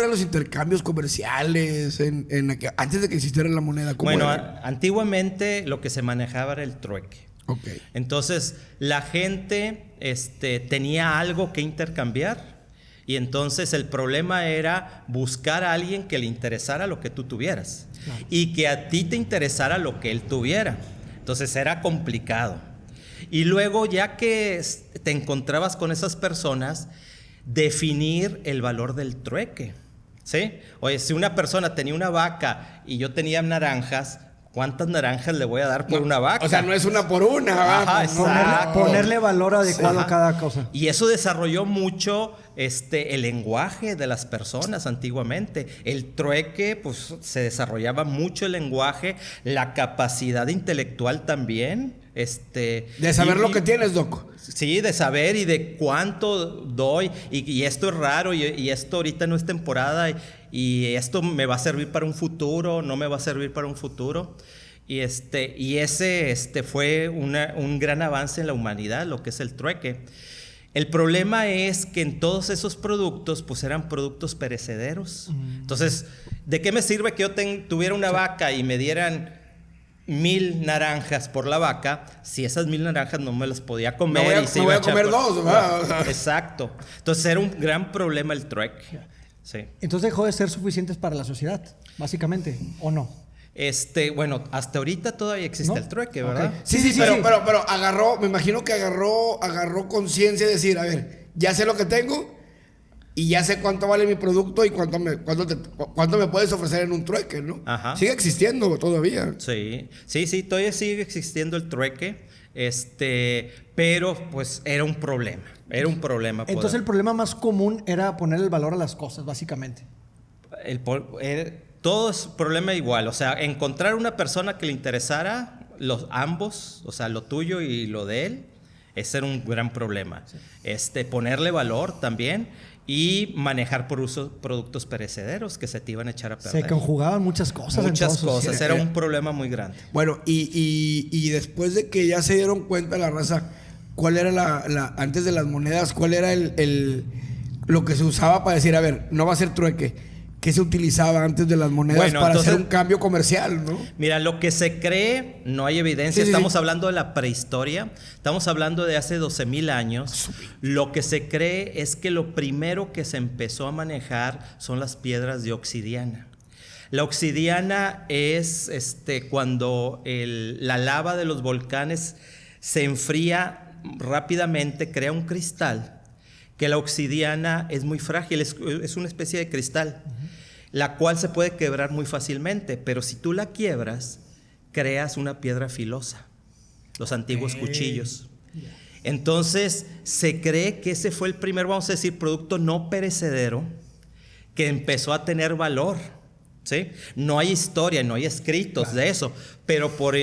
eran los intercambios comerciales antes de que existiera la moneda? Bueno, antiguamente lo que se manejaba era el trueque. Okay. Entonces, la gente tenía algo que intercambiar y entonces el problema era buscar a alguien que le interesara lo que tú tuvieras y que a ti te interesara lo que él tuviera. Entonces, era complicado. Y luego, ya que te encontrabas con esas personas, definir el valor del trueque, ¿sí? Oye, si una persona tenía una vaca y yo tenía naranjas, ¿cuántas naranjas le voy a dar por una vaca? O sea, no es una por una. Ajá, exacto. Ponerle valor adecuado a cada cosa. Y eso desarrolló mucho el lenguaje de las personas antiguamente. El trueque, pues se desarrollaba mucho el lenguaje, la capacidad intelectual también. De saber lo que tienes, Doc. Sí, de saber y de cuánto doy. Y esto es raro y esto ahorita no es temporada. Y esto me va a servir para un futuro, no me va a servir para un futuro. Y ese fue un gran avance en la humanidad, lo que es el trueque. El problema es que en todos esos productos, pues eran productos perecederos. Entonces, ¿de qué me sirve que yo tuviera una vaca y me dieran 1000 naranjas por la vaca, si esas 1000 naranjas no me las podía comer? No voy a comer dos, ¿verdad? Exacto. Entonces era un gran problema el trueque. Sí. Entonces dejó de ser suficientes para la sociedad, básicamente, ¿o no? Bueno, hasta ahorita todavía existe el trueque, ¿verdad? Okay. Sí, pero agarró, me imagino que agarró conciencia de decir, a ver, ya sé lo que tengo y ya sé cuánto vale mi producto y cuánto me puedes ofrecer en un trueque, ¿no? Ajá. Sigue existiendo todavía. Sí, todavía sigue existiendo el trueque, pero pues era un problema. Entonces el problema más común era poner el valor a las cosas, básicamente. Todo es problema igual, o sea, encontrar una persona que le interesara ambos, o sea, lo tuyo y lo de él, ese era un gran problema. Sí. Ponerle valor también y manejar por uso productos perecederos que se te iban a echar a perder. Se conjugaban muchas cosas. Muchas cosas, era un problema muy grande. Bueno, y después de que ya se dieron cuenta la raza, ¿cuál era antes de las monedas, cuál era lo que se usaba para decir, a ver, no va a ser trueque? ¿Qué se utilizaba antes de las monedas para hacer un cambio comercial, no? Mira, lo que se cree, no hay evidencia. Estamos hablando de la prehistoria. Estamos hablando de hace 12,000 años. Lo que se cree es que lo primero que se empezó a manejar son las piedras de obsidiana. La obsidiana es cuando la lava de los volcanes se enfría rápidamente, crea un cristal. Que la obsidiana es muy frágil, es una especie de cristal, la cual se puede quebrar muy fácilmente, pero si tú la quiebras, creas una piedra filosa, los antiguos cuchillos. Entonces, se cree que ese fue el primer, vamos a decir, producto no perecedero que empezó a tener valor, ¿sí? No hay historia, no hay escritos de eso, pero por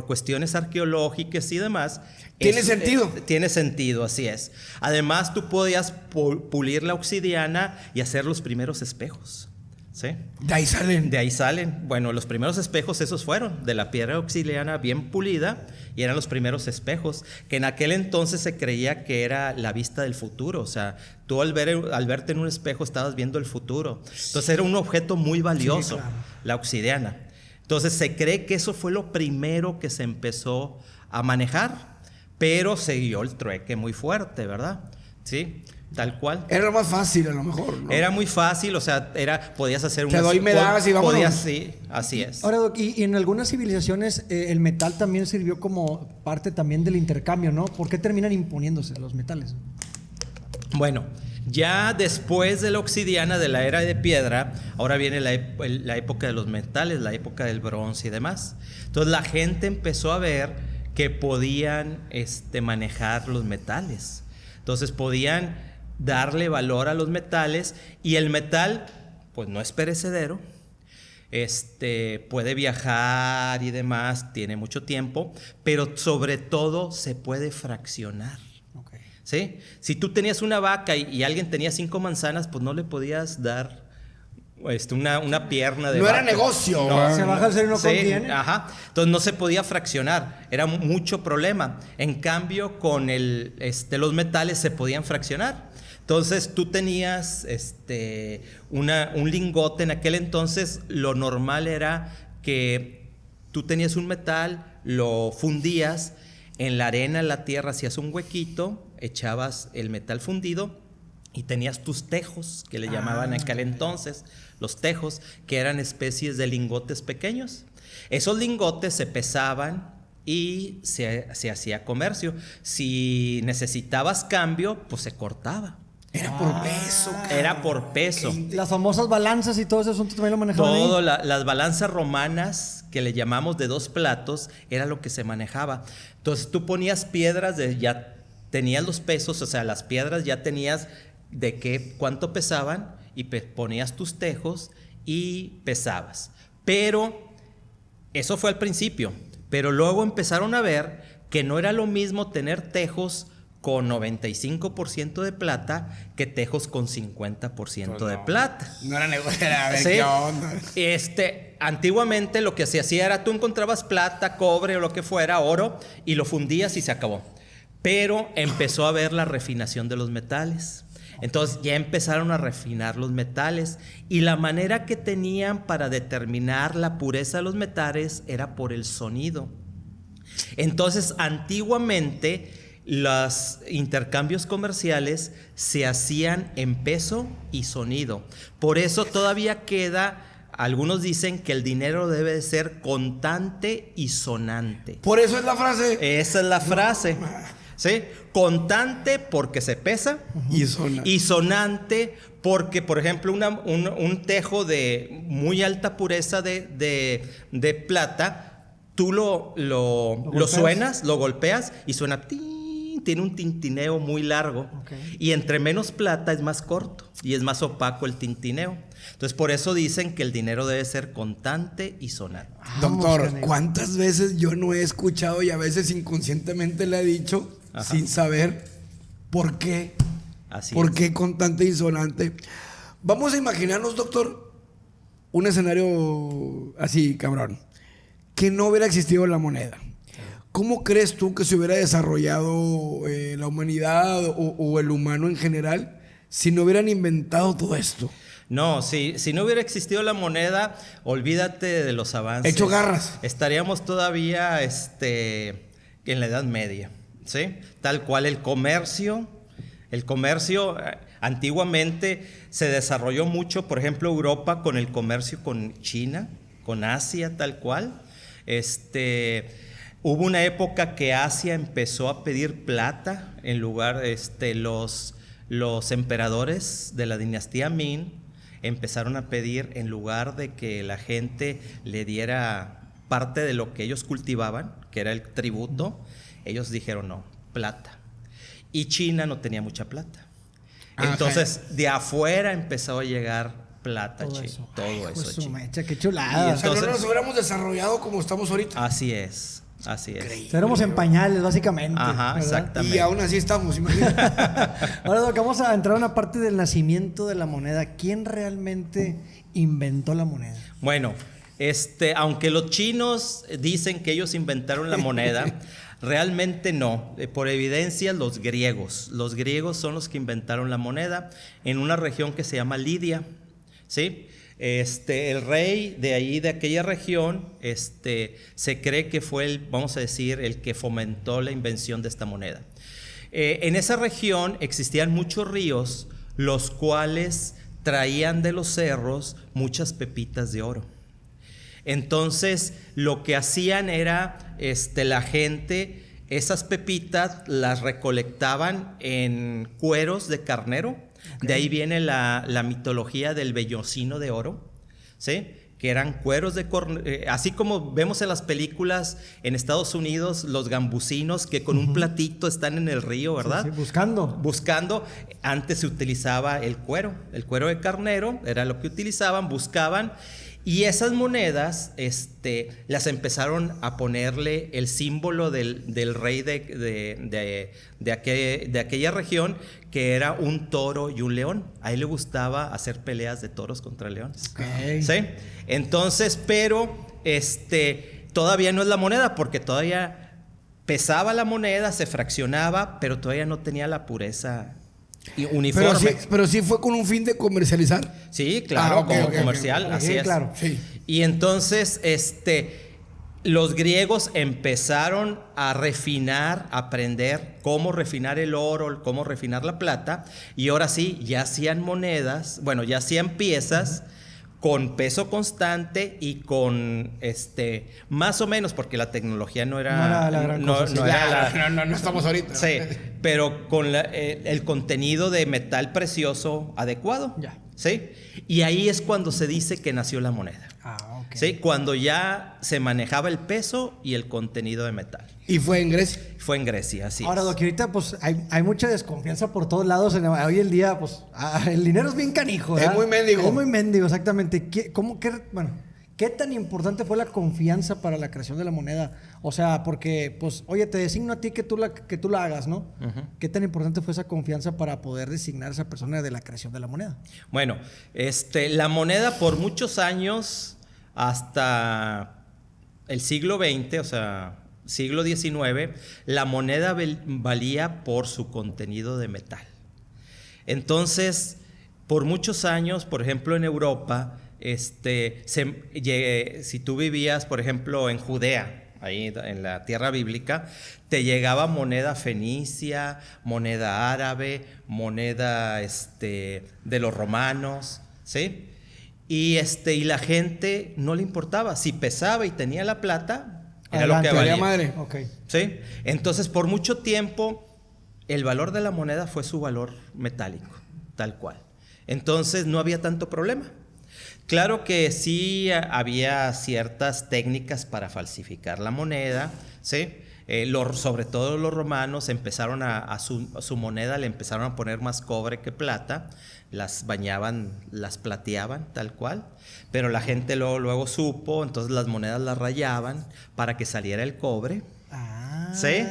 cuestiones arqueológicas y demás... ¿Tiene sentido? Tiene sentido, así es. Además, tú podías pulir la obsidiana y hacer los primeros espejos, ¿sí? De ahí salen. De ahí salen. Bueno, los primeros espejos esos fueron de la piedra obsidiana bien pulida y eran los primeros espejos, que en aquel entonces se creía que era la vista del futuro. O sea, tú al verte en un espejo estabas viendo el futuro. Entonces era un objeto muy valioso, sí, claro, la obsidiana. Entonces se cree que eso fue lo primero que se empezó a manejar. Pero siguió el trueque muy fuerte, ¿verdad? Sí, tal cual. Era lo más fácil, a lo mejor, ¿no? Era muy fácil, o sea, podías hacer un... Te doy, me das y vámonos. Sí, así es. Ahora, Doc, y en algunas civilizaciones el metal también sirvió como parte también del intercambio, ¿no? ¿Por qué terminan imponiéndose los metales? Bueno, ya después de la obsidiana, de la era de piedra, ahora viene la época de los metales, la época del bronce y demás. Entonces la gente empezó a ver que podían manejar los metales. Entonces podían darle valor a los metales y el metal pues no es perecedero, puede viajar y demás, tiene mucho tiempo, pero sobre todo se puede fraccionar. Okay. ¿Sí? Si tú tenías una vaca y alguien tenía 5 manzanas, pues no le podías dar una pierna de no vaca. Era negocio. No, se baja el ser y no conviene. Ajá. Entonces no se podía fraccionar, era mucho problema. En cambio con los metales se podían fraccionar. Entonces tú tenías un lingote. En aquel entonces lo normal era que tú tenías un metal, lo fundías, en la arena, en la tierra, hacías un huequito, echabas el metal fundido y tenías tus tejos, que le llamaban en aquel entonces, los tejos, que eran especies de lingotes pequeños. Esos lingotes se pesaban y se hacía comercio. Si necesitabas cambio, pues se cortaba. Era por peso, cabrón. Era por peso. Las famosas balanzas y todo ese asunto también lo manejaban ahí. Todo, las balanzas romanas, que le llamamos de 2 platos, era lo que se manejaba. Entonces tú ponías piedras, ya tenías los pesos, o sea, las piedras ya tenías de cuánto pesaban, y ponías tus tejos y pesabas. Pero eso fue al principio. Pero luego empezaron a ver que no era lo mismo tener tejos con 95% de plata que tejos con 50% de plata. No era negocio, era a ver ¿Sí? qué onda. Antiguamente lo que se hacía era tú encontrabas plata, cobre o lo que fuera, oro, y lo fundías y se acabó. Pero empezó a haber la refinación de los metales. Entonces ya empezaron a refinar los metales, y la manera que tenían para determinar la pureza de los metales era por el sonido. Entonces antiguamente los intercambios comerciales se hacían en peso y sonido. Por eso todavía queda, algunos dicen que el dinero debe de ser contante y sonante. Por eso es la frase. Esa es la frase. ¿Sí? Contante porque se pesa y sonante porque, por ejemplo, un tejo de muy alta pureza de plata, tú lo suenas, lo golpeas y suena tin, tiene un tintineo muy largo. Okay. Y entre menos plata es más corto y es más opaco el tintineo. Entonces por eso dicen que el dinero debe ser contante y sonante. Doctor, ¿cuántas veces yo no he escuchado y a veces inconscientemente le he dicho, sin saber por qué? ¿Por qué contante y sonante? Vamos a imaginarnos, doctor, un escenario así, cabrón, que no hubiera existido la moneda. ¿Cómo crees tú que se hubiera desarrollado la humanidad o el humano en general si no hubieran inventado todo esto? No, si no hubiera existido la moneda, olvídate de los avances. Hecho garras. Estaríamos todavía en la Edad Media, ¿sí? Tal cual el comercio antiguamente se desarrolló mucho, por ejemplo, Europa con el comercio con China, con Asia, tal cual. Hubo una época que Asia empezó a pedir plata en lugar, los emperadores de la dinastía Ming empezaron a pedir, en lugar de que la gente le diera parte de lo que ellos cultivaban, que era el tributo, ellos dijeron no, plata. Y China no tenía mucha plata. Entonces, de afuera empezó a llegar plata, todo eso. Todo eso, su mecha, qué chulada. O sea, no nos hubiéramos desarrollado como estamos ahorita. Así es. Éramos en pañales, básicamente. Ajá, ¿verdad? Exactamente. Y aún así estamos, imagínate. Ahora, Doc, vamos a entrar a una parte del nacimiento de la moneda. ¿Quién realmente inventó la moneda? Bueno, aunque los chinos dicen que ellos inventaron la moneda, realmente no. Por evidencia, los griegos. Los griegos son los que inventaron la moneda en una región que se llama Lidia, ¿sí? El rey de ahí, de aquella región, se cree que fue vamos a decir, el que fomentó la invención de esta moneda. En esa región existían muchos ríos, los cuales traían de los cerros muchas pepitas de oro. Entonces, lo que hacían era, la gente, esas pepitas las recolectaban en cueros de carnero. Okay. De ahí viene la mitología del vellocino de oro, ¿sí? Que eran cueros de así como vemos en las películas en Estados Unidos, los gambusinos que con un platito están en el río, ¿verdad? Sí, buscando. Antes se utilizaba el cuero de carnero, era lo que utilizaban, buscaban. Y esas monedas las empezaron a ponerle el símbolo del rey de aquella región, que era un toro y un león. A él le gustaba hacer peleas de toros contra leones. Okay. ¿Sí? Entonces, pero todavía no es la moneda, porque todavía pesaba la moneda, se fraccionaba, pero todavía no tenía la pureza y uniforme. Pero sí fue con un fin de comercializar. Sí, claro, Ok, como ok, comercial, ok. así Sí, es. claro. Sí. Y entonces, los griegos empezaron a refinar, a aprender cómo refinar el oro, cómo refinar la plata, y ahora sí, ya hacían monedas, bueno, ya hacían piezas con peso constante y con, más o menos, porque la tecnología no era... No era la gran cosa, sí. no era la- No estamos ahorita. Sí, pero con el contenido de metal precioso adecuado. Ya. ¿Sí? Y ahí es cuando se dice que nació la moneda. Ah, ok. ¿Sí? Cuando ya se manejaba el peso y el contenido de metal. Y fue en Grecia. Fue en Grecia, así Ahora, es. Doc, ahorita pues hay mucha desconfianza por todos lados. Hoy en día, pues el dinero es bien canijo, ¿verdad? Es muy mendigo. Es muy mendigo, exactamente. ¿Qué tan importante fue la confianza para la creación de la moneda? O sea, porque, pues, oye, te designo a ti que tú la hagas, ¿no? Ujú. ¿Qué tan importante fue esa confianza para poder designar a esa persona de la creación de la moneda? Bueno, la moneda por muchos años, hasta el siglo XX, o sea, siglo XIX, la moneda valía por su contenido de metal. Entonces, por muchos años, por ejemplo, en Europa, si tú vivías, por ejemplo, en Judea, ahí en la tierra bíblica, te llegaba moneda fenicia, moneda árabe, moneda de los romanos, ¿sí? Y la gente no le importaba. Si pesaba y tenía la plata, era lo que Adelante. valía. Madre. Ok. ¿Sí? Entonces, por mucho tiempo, el valor de la moneda fue su valor metálico, tal cual. Entonces, no había tanto problema. Claro que sí había ciertas técnicas para falsificar la moneda, ¿sí? Sobre todo los romanos empezaron a su moneda, le empezaron a poner más cobre que plata, las bañaban, las plateaban tal cual, pero la gente luego supo, entonces las monedas las rayaban para que saliera el cobre. Ah, ¿Sí?